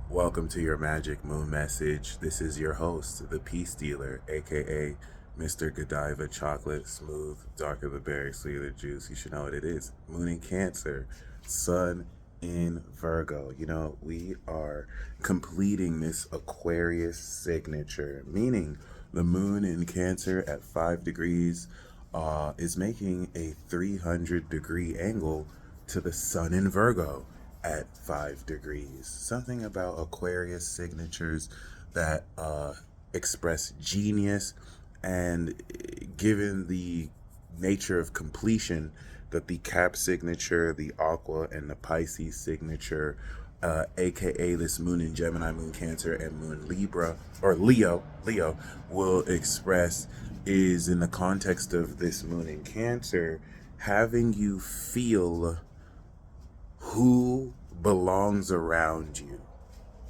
Welcome to your Magic Moon message. This is your host, the Peace Dealer, aka Mr. Godiva Chocolate, smooth, darker the berry, sweeter the juice. You should know what it is. Moon in Cancer, Sun in Virgo. We are completing this Aquarius signature, meaning the Moon in Cancer at 5 degrees is making a 300-degree angle to the Sun in Virgo at 5 degrees. Something about Aquarius signatures that express genius, and given the nature of completion that the Cap signature, the Aqua, and the Pisces signature, aka this Moon in Gemini, Moon Cancer, and Moon Libra, or Leo will express, is in the context of this Moon in Cancer, having you feel who belongs around you.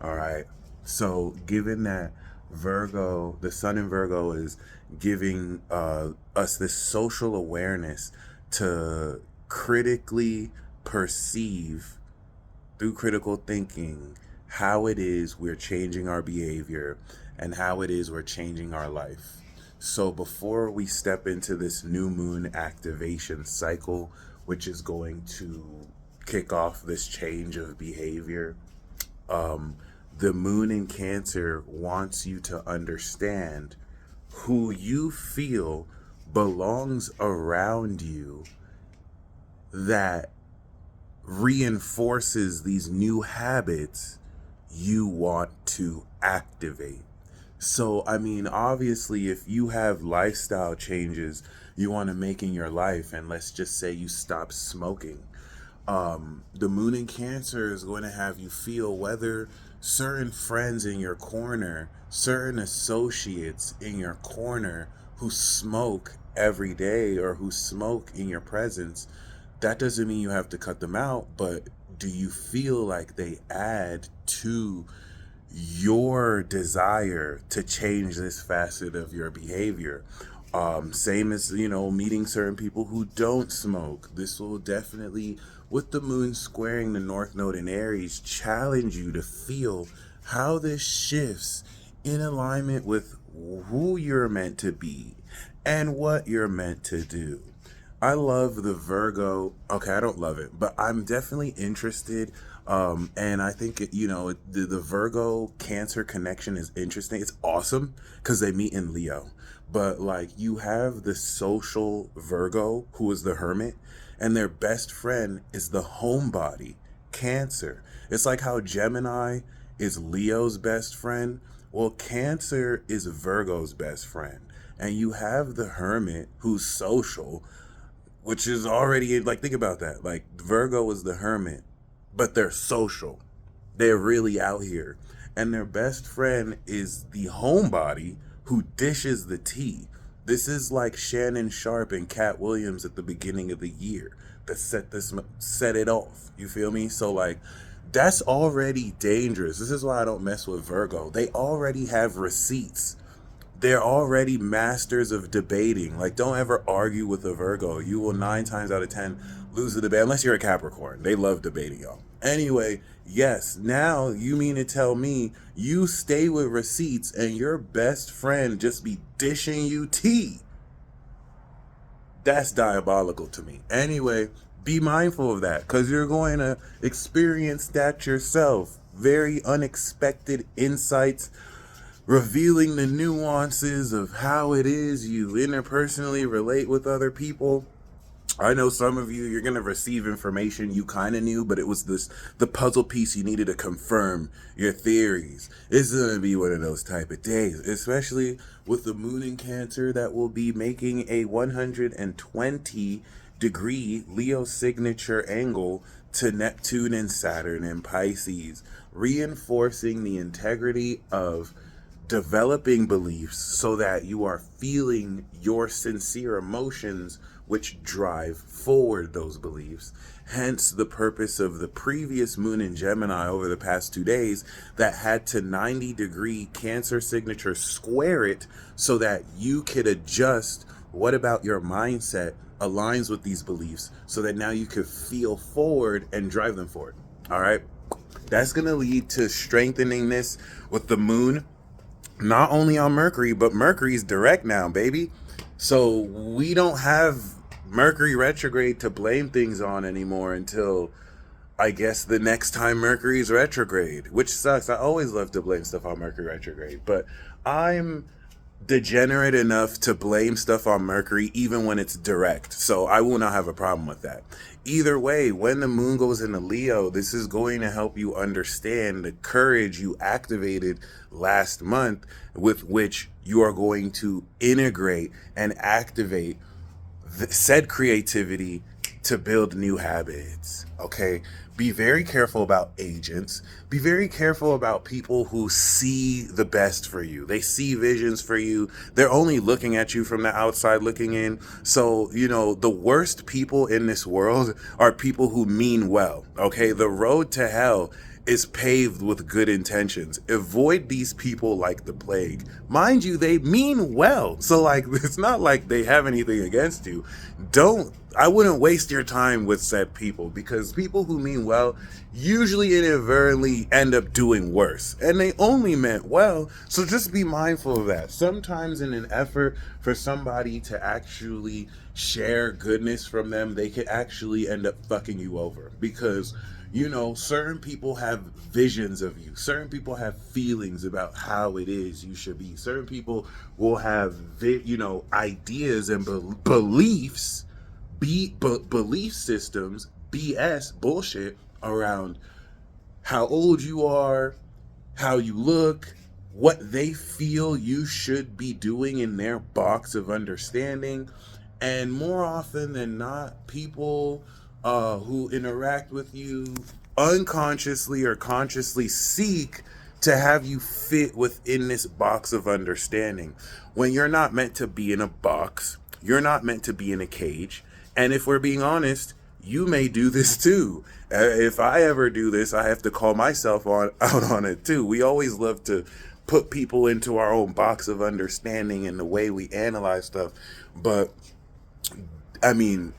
All right. So, given that Virgo, the Sun in Virgo, is giving us this social awareness to critically perceive through critical thinking how it is we're changing our behavior and how it is we're changing our life. So before we step into this new moon activation cycle, which is going to kick off this change of behavior, the moon in Cancer wants you to understand who you feel belongs around you, that reinforces these new habits you want to activate. So, obviously, if you have lifestyle changes you want to make in your life, and let's just say you stop smoking, the moon in Cancer is going to have you feel whether certain friends in your corner, certain associates in your corner who smoke every day or who smoke in your presence. That doesn't mean you have to cut them out, but do you feel like they add to your desire to change this facet of your behavior? Same as, meeting certain people who don't smoke. This will definitely, with the moon squaring the North Node in Aries, challenge you to feel how this shifts in alignment with who you're meant to be and what you're meant to do. I love the Virgo. Okay, I don't love it, but I'm definitely interested. And I think, the Virgo Cancer connection is interesting. It's awesome because they meet in Leo. But like, you have the social Virgo who is the hermit, and their best friend is the homebody Cancer. It's like how Gemini is Leo's best friend. Well, Cancer is Virgo's best friend. And you have the hermit who's social, which is already, like, think about that. Like, Virgo is the hermit, but they're social. They're really out here. And their best friend is the homebody who dishes the tea. This is like Shannon Sharp and Cat Williams at the beginning of the year that set it off. You feel me? So like, that's already dangerous. This is why I don't mess with Virgo. They already have receipts. They're already masters of debating. Like, don't ever argue with a Virgo. You will 9 times out of 10 lose the debate, unless you're a Capricorn. They love debating, y'all. Anyway, yes, now you mean to tell me you stay with receipts and your best friend just be dishing you tea? That's diabolical to me. Anyway, be mindful of that, because you're going to experience that yourself. Very unexpected insights, revealing the nuances of how it is you interpersonally relate with other people. I know some of you, you're going to receive information you kind of knew, but it was the puzzle piece you needed to confirm your theories. It's going to be one of those type of days, especially with the moon in Cancer that will be making a 120-degree Leo signature angle to Neptune and Saturn in Pisces, reinforcing the integrity of developing beliefs so that you are feeling your sincere emotions which drive forward those beliefs. Hence the purpose of the previous moon in Gemini over the past 2 days that had to 90-degree Cancer signature square it so that you could adjust what about your mindset aligns with these beliefs so that now you could feel forward and drive them forward. All right. That's going to lead to strengthening this with the moon, not only on Mercury, but Mercury's direct now, baby. So we don't have Mercury retrograde to blame things on anymore until, I guess, the next time Mercury's retrograde, which sucks. I always love to blame stuff on Mercury retrograde, but I'm degenerate enough to blame stuff on Mercury even when it's direct. So I will not have a problem with that. Either way, when the moon goes into Leo, this is going to help you understand the courage you activated last month, with which you are going to integrate and activate said creativity to build new habits. Okay, be very careful about agents. Be very careful about people who see the best for you. They see visions for you. They're only looking at you from the outside looking in. So, the worst people in this world are people who mean well. Okay, the road to hell is paved with good intentions. Avoid these people like the plague. Mind you, they mean well. So like, it's not like they have anything against you. I wouldn't waste your time with said people, because people who mean well usually inadvertently end up doing worse, and they only meant well. So just be mindful of that. Sometimes in an effort for somebody to actually share goodness from them, they could actually end up fucking you over, because certain people have visions of you. Certain people have feelings about how it is you should be. Certain people will have, ideas and beliefs, belief systems, BS, bullshit, around how old you are, how you look, what they feel you should be doing in their box of understanding. And more often than not, people who interact with you unconsciously or consciously seek to have you fit within this box of understanding, when you're not meant to be in a box. You're not meant to be in a cage. And if we're being honest, you may do this too. If I ever do this, I have to call myself out on it too. We always love to put people into our own box of understanding and the way we analyze stuff. But I mean,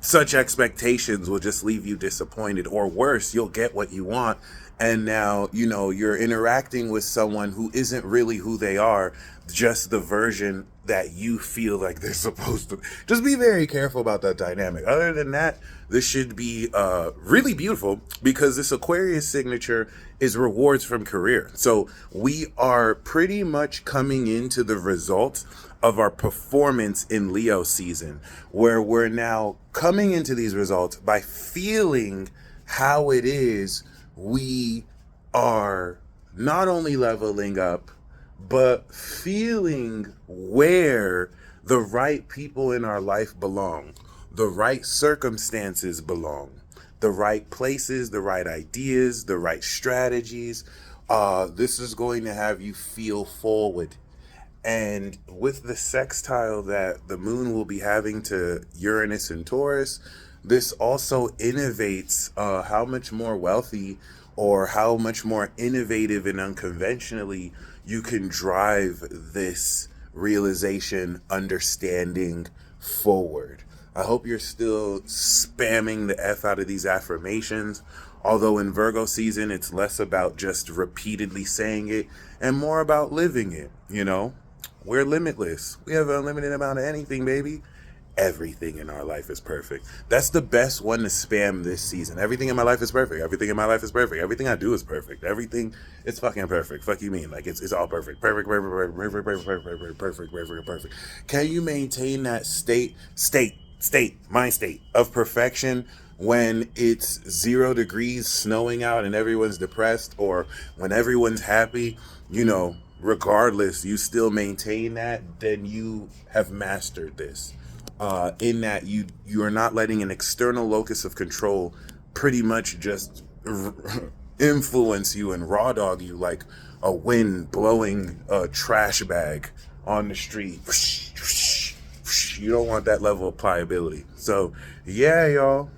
such expectations will just leave you disappointed, or worse, you'll get what you want. And now, you're interacting with someone who isn't really who they are, just the version that you feel like they're supposed to. Just be very careful about that dynamic. Other than that, this should be really beautiful, because this Aquarius signature is rewards from career. So we are pretty much coming into the results of our performance in Leo season, where we're now coming into these results by feeling how it is we are not only leveling up, but feeling where the right people in our life belong, the right circumstances belong, the right places, the right ideas, the right strategies. This is going to have you feel forward. And with the sextile that the moon will be having to Uranus and Taurus, this also innovates how much more wealthy or how much more innovative and unconventionally you can drive this realization, understanding forward. I hope you're still spamming the F out of these affirmations. Although in Virgo season, it's less about just repeatedly saying it and more about living it. We're limitless. We have an unlimited amount of anything, baby. Everything in our life is perfect. That's the best one to spam this season. Everything in my life is perfect. Everything in my life is perfect. Everything I do is perfect. Everything, it's fucking perfect. Fuck you mean? Like it's all perfect. Perfect, perfect, perfect, perfect, perfect, perfect, perfect, perfect. Can you maintain that mind state of perfection when it's 0 degrees, snowing out, and everyone's depressed, or when everyone's happy? Regardless, you still maintain that, then you have mastered this. In that you are not letting an external locus of control pretty much just influence you and raw dog you like a wind blowing a trash bag on the street. You don't want that level of pliability. So yeah, y'all.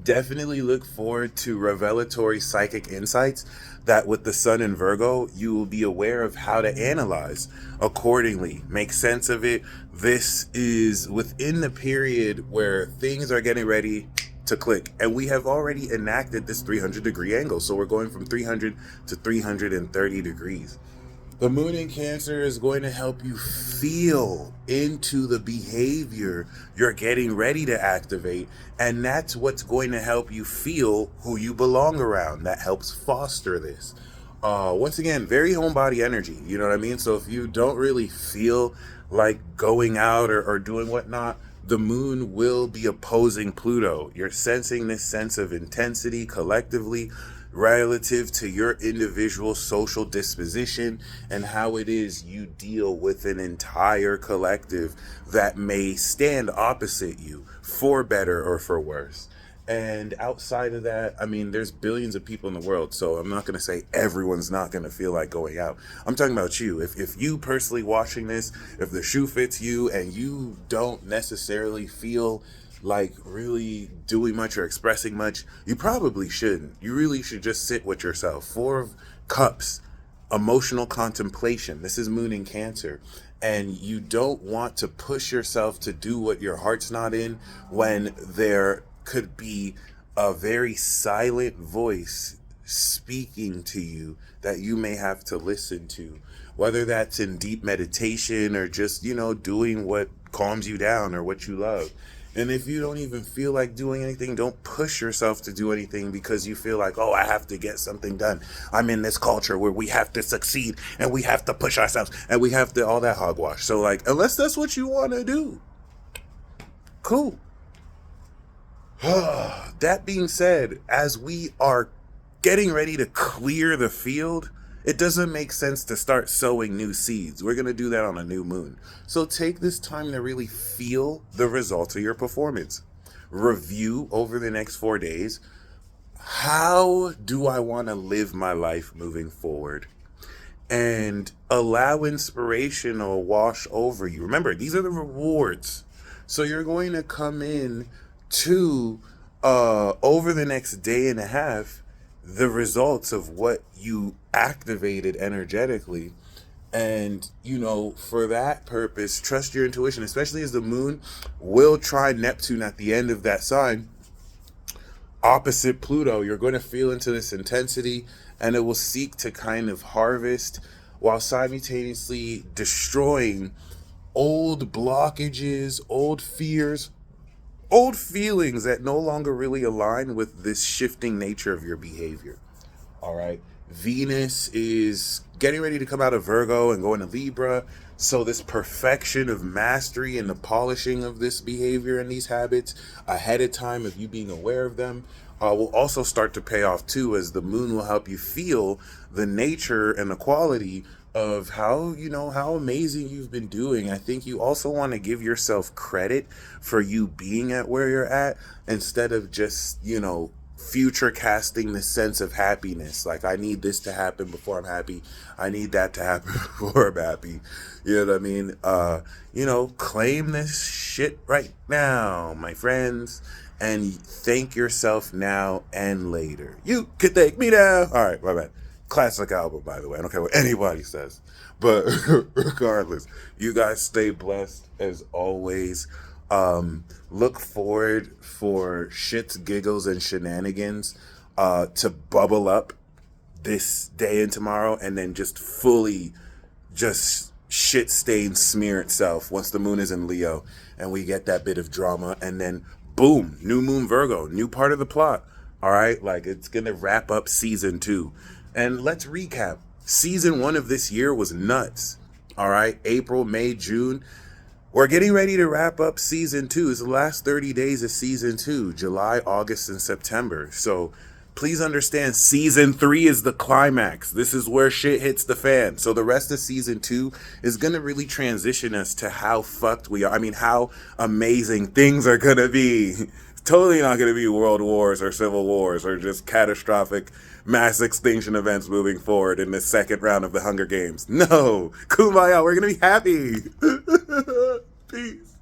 Definitely look forward to revelatory psychic insights that with the sun in Virgo, you will be aware of how to analyze accordingly, make sense of it. This is within the period where things are getting ready to click. And we have already enacted this 300-degree angle. So we're going from 300 to 330 degrees. The moon in Cancer is going to help you feel into the behavior you're getting ready to activate. And that's what's going to help you feel who you belong around. That helps foster this. Once again, very homebody energy. You know what I mean? So if you don't really feel like going out or doing whatnot, the moon will be opposing Pluto. You're sensing this sense of intensity collectively relative to your individual social disposition and how it is you deal with an entire collective that may stand opposite you for better or for worse. And outside of that, I mean, there's billions of people in the world, so I'm not going to say everyone's not going to feel like going out. I'm talking about you. If you personally watching this, if the shoe fits you and you don't necessarily feel like really doing much or expressing much, you probably shouldn't. You really should just sit with yourself. 4 of Cups, emotional contemplation. This is moon in Cancer. And you don't want to push yourself to do what your heart's not in when there could be a very silent voice speaking to you that you may have to listen to, whether that's in deep meditation or just, doing what calms you down or what you love. And if you don't even feel like doing anything, don't push yourself to do anything because you feel like, oh, I have to get something done. I'm in this culture where we have to succeed and we have to push ourselves and we have to all that hogwash. So unless that's what you want to do, cool. That being said, as we are getting ready to clear the field, it doesn't make sense to start sowing new seeds. We're going to do that on a new moon. So take this time to really feel the results of your performance. Review over the next 4 days. How do I want to live my life moving forward? And allow inspiration to wash over you. Remember, these are the rewards. So you're going to come in to over the next day and a half the results of what you activated energetically. And for that purpose, trust your intuition, especially as the moon will try Neptune at the end of that sign opposite Pluto. You're going to feel into this intensity and it will seek to kind of harvest while simultaneously destroying old blockages, old fears, old feelings that no longer really align with this shifting nature of your behavior. All right. Venus is getting ready to come out of Virgo and go into Libra. So this perfection of mastery and the polishing of this behavior and these habits ahead of time of you being aware of them will also start to pay off too, as the moon will help you feel the nature and the quality of how amazing you've been doing. I think you also want to give yourself credit for you being at where you're at instead of just, future casting the sense of happiness. Like, I need this to happen before I'm happy. I need that to happen before I'm happy. You know what I mean? Claim this shit right now, my friends, and thank yourself now and later. You can thank me now. All right, my bad. Classic album, by the way. I don't care what anybody says. But regardless, you guys stay blessed as always. Look forward for shits, giggles, and shenanigans to bubble up this day and tomorrow, and then just fully just shit stain smear itself once the moon is in Leo and we get that bit of drama, and then boom, new moon Virgo, new part of the plot. All right, it's gonna wrap up season 2. And let's recap. Season 1 of this year was nuts. All right, April, May, June. We're getting ready to wrap up season 2. It's the last 30 days of season 2, July, August, and September. So please understand, season 3 is the climax. This is where shit hits the fan. So the rest of season 2 is going to really transition us to how fucked we are. I mean, how amazing things are going to be. Totally not going to be world wars or civil wars or just catastrophic mass extinction events moving forward in the second round of the Hunger Games. No, kumbaya, we're going to be happy. Peace.